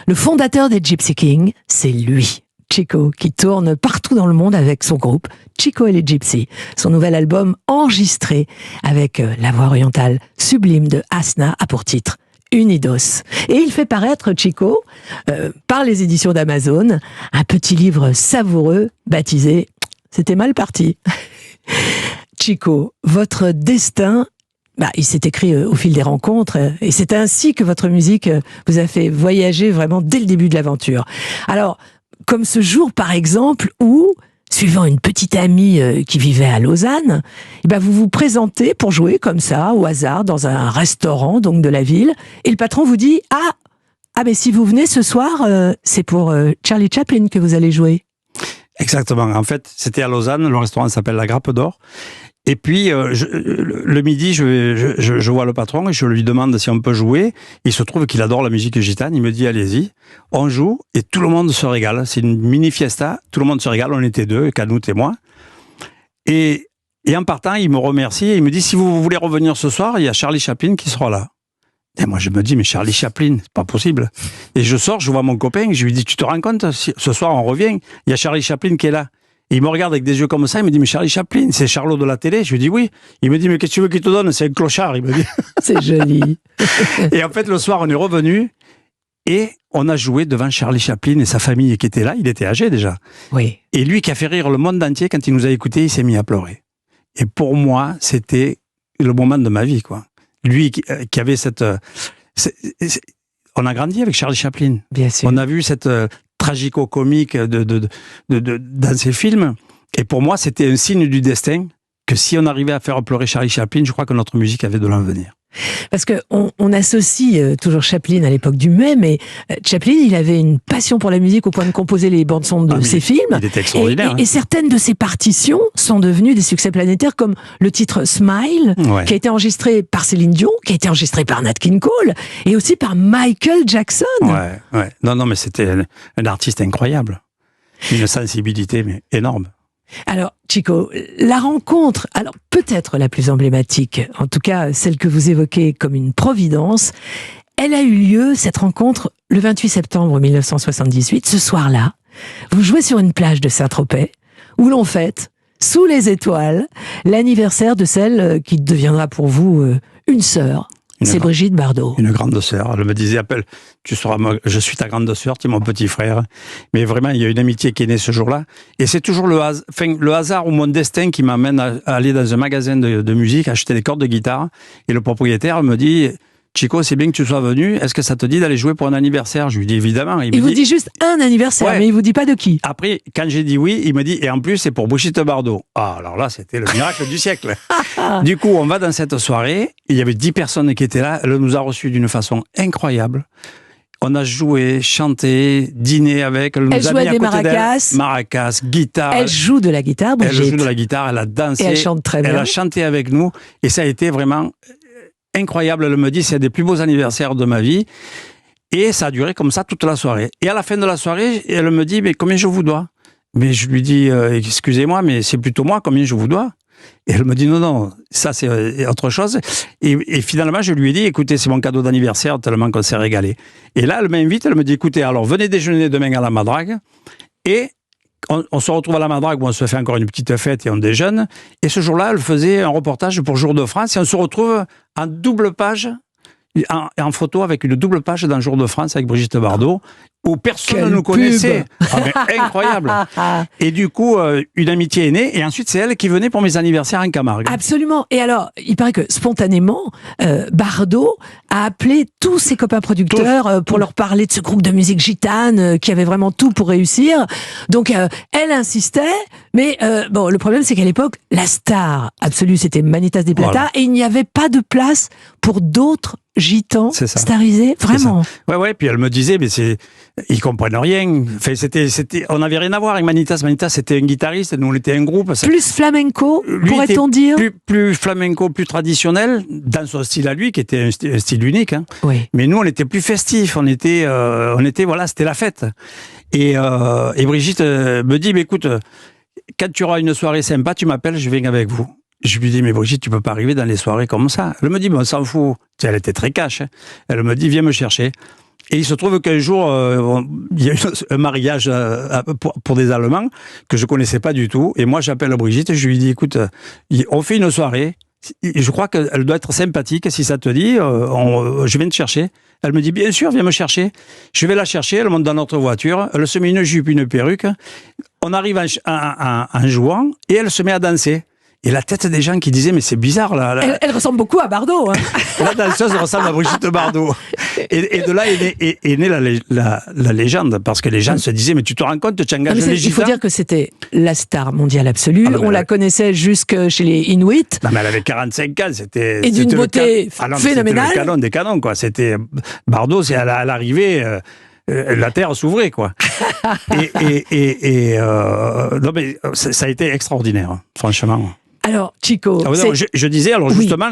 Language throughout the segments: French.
Le fondateur des Gypsy Kings, c'est lui, Chico, qui tourne partout dans le monde avec son groupe, Chico et les Gypsy. Son nouvel album enregistré avec la voix orientale sublime de Asna a pour titre Unidos. Et il fait paraître, Chico, par les éditions d'Amazon, un petit livre savoureux baptisé « C'était mal parti ». Chico, votre destin, il s'est écrit au fil des rencontres et c'est ainsi que votre musique vous a fait voyager vraiment dès le début de l'aventure. Alors, comme ce jour par exemple où, suivant une petite amie qui vivait à Lausanne, vous vous présentez pour jouer comme ça, au hasard, dans un restaurant donc de la ville, et le patron vous dit « Ah, mais si vous venez ce soir, c'est pour Charlie Chaplin que vous allez jouer ». Exactement. En fait, c'était à Lausanne, le restaurant s'appelle La Grappe d'Or. Et puis, le midi, je vois le patron et je lui demande si on peut jouer. Il se trouve qu'il adore la musique gitane. Il me dit, allez-y, on joue et tout le monde se régale. C'est une mini fiesta, tout le monde se régale. On était deux, Canout et moi. Et en partant, il me remercie et il me dit, si vous voulez revenir ce soir, il y a Charlie Chaplin qui sera là. Et moi, je me dis, mais Charlie Chaplin, c'est pas possible. Et je sors, je vois mon copain, je lui dis, tu te rends compte, ce soir, on revient, il y a Charlie Chaplin qui est là. Et il me regarde avec des yeux comme ça, il me dit, mais Charlie Chaplin, c'est Charlot de la télé. Je lui dis, oui. Il me dit, mais qu'est-ce que tu veux qu'il te donne? C'est un clochard, il me dit. C'est joli. Et en fait, le soir, on est revenu et on a joué devant Charlie Chaplin et sa famille qui était là. Il était âgé déjà. Oui. Et lui qui a fait rire le monde entier, quand il nous a écoutés, il s'est mis à pleurer. Et pour moi, c'était le moment de ma vie, quoi. Lui qui avait cette... on a grandi avec Charlie Chaplin. Bien sûr. On a vu cette tragico-comique dans ses films. Et pour moi, c'était un signe du destin que si on arrivait à faire pleurer Charlie Chaplin, je crois que notre musique avait de l'avenir. Parce que on associe toujours Chaplin à l'époque du Mai, mais Chaplin, il avait une passion pour la musique au point de composer les bandes son de ses films. Il était extraordinaire. Et certaines de ses partitions sont devenues des succès planétaires, comme le titre Smile, qui a été enregistré par Céline Dion, qui a été enregistré par Nat King Cole, et aussi par Michael Jackson. Ouais. Non, mais c'était un artiste incroyable. Une sensibilité mais énorme. Alors, Chico, la rencontre, alors peut-être la plus emblématique, en tout cas celle que vous évoquez comme une providence, elle a eu lieu, cette rencontre, le 28 septembre 1978, ce soir-là. Vous jouez sur une plage de Saint-Tropez, où l'on fête, sous les étoiles, l'anniversaire de celle qui deviendra pour vous une sœur. C'est Brigitte Bardot. Une grande sœur. Elle me disait, je suis ta grande sœur, tu es mon petit frère. Mais vraiment, il y a une amitié qui est née ce jour-là. Et c'est toujours le hasard ou mon destin qui m'amène à aller dans un magasin de musique, acheter des cordes de guitare. Et le propriétaire me dit, Chico, c'est bien que tu sois venu. Est-ce que ça te dit d'aller jouer pour un anniversaire? Je lui dis évidemment. Il vous dit juste un anniversaire, mais il vous dit pas de qui. Après, quand j'ai dit oui, il me dit, et en plus, c'est pour Brigitte Bardot. Ah, alors là, c'était le miracle du siècle. Du coup, on va dans cette soirée. Il y avait 10 personnes qui étaient là. Elle nous a reçus d'une façon incroyable. On a joué, chanté, dîné avec. Elle jouait des maracas. Maracas, guitare. Elle joue de la guitare, Brigitte. Elle joue de la guitare, elle a dansé. Et elle chante très bien. Elle a chanté avec nous. Et ça a été vraiment incroyable. Elle me dit, c'est un des plus beaux anniversaires de ma vie. Et ça a duré comme ça toute la soirée. Et à la fin de la soirée, elle me dit, mais combien je vous dois? Mais je lui dis, excusez-moi, mais c'est plutôt moi, combien je vous dois? Et elle me dit, non, ça c'est autre chose. Et finalement, je lui ai dit, écoutez, c'est mon cadeau d'anniversaire, tellement qu'on s'est régalé. Et là, elle m'invite, elle me dit, écoutez, alors venez déjeuner demain à la Madrague. Et on se retrouve à la Madrague où on se fait encore une petite fête et on déjeune. Et ce jour-là, elle faisait un reportage pour Jour de France. Et on se retrouve en double page, en photo avec une double page dans Jour de France avec Brigitte Bardot, où personne ne nous connaissait. Incroyable. Et du coup, une amitié est née, et ensuite c'est elle qui venait pour mes anniversaires en Camargue. Absolument. Et alors, il paraît que spontanément, Bardot a appelé tous ses copains producteurs pour leur parler de ce groupe de musique gitane qui avait vraiment tout pour réussir. Donc, elle insistait, mais le problème c'est qu'à l'époque, la star absolue c'était Manitas de Plata, et il n'y avait pas de place pour d'autres gitans starisés, vraiment. Ouais, puis elle me disait, mais ils comprennent rien. Enfin, on n'avait rien à voir avec Manitas. Manitas, c'était un guitariste, nous, on était un groupe. Plus flamenco, pourrait-on dire? Plus flamenco, plus traditionnel, dans son style à lui, qui était un style unique. Hein. Oui. Mais nous, on était plus festifs. On était, c'était la fête. Et Brigitte me dit, mais écoute, quand tu auras une soirée sympa, tu m'appelles, je viens avec vous. Je lui dis, mais Brigitte, tu peux pas arriver dans les soirées comme ça. Elle me dit, mais on s'en fout. Elle était très cash. Hein. Elle me dit, viens me chercher. Et il se trouve qu'un jour, il y a eu un mariage pour des Allemands que je connaissais pas du tout. Et moi, j'appelle Brigitte et je lui dis, écoute, on fait une soirée. Et je crois qu'elle doit être sympathique. Si ça te dit, je viens te chercher. Elle me dit, bien sûr, viens me chercher. Je vais la chercher. Elle monte dans notre voiture. Elle se met une jupe, une perruque. On arrive en jouant et elle se met à danser. Et la tête des gens qui disaient, mais c'est bizarre là. Elle ressemble beaucoup à Bardot. Hein. La danseuse ressemble à Brigitte Bardot. Et de là est née la légende, parce que les gens se disaient, mais tu te rends compte, tu engages les Il faut Gitans. dire que c'était la star mondiale absolue. On la connaissait jusque chez les Inuits. Non, mais elle avait 45 ans, c'était... Et d'une beauté phénoménale. C'était le canon des canons, quoi. C'était... Bardot, c'est à l'arrivée... la terre s'ouvrait, quoi. Non, mais ça a été extraordinaire, franchement. Alors, Chico... je disais, alors justement,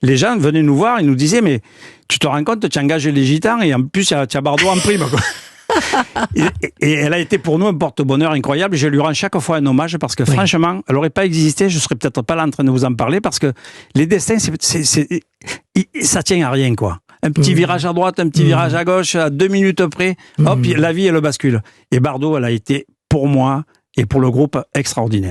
les gens venaient nous voir, ils nous disaient, mais tu te rends compte, tu engages les Gitans et en plus, tu as Bardot en prime, quoi. et elle a été pour nous un porte-bonheur incroyable. Je lui rends chaque fois un hommage parce que franchement, elle n'aurait pas existé, je ne serais peut-être pas là en train de vous en parler parce que les destins, ça tient à rien, quoi. Un petit virage à droite, un petit virage à gauche, à 2 minutes près, hop, la vie, elle bascule. Et Bardot, elle a été, pour moi et pour le groupe, extraordinaire.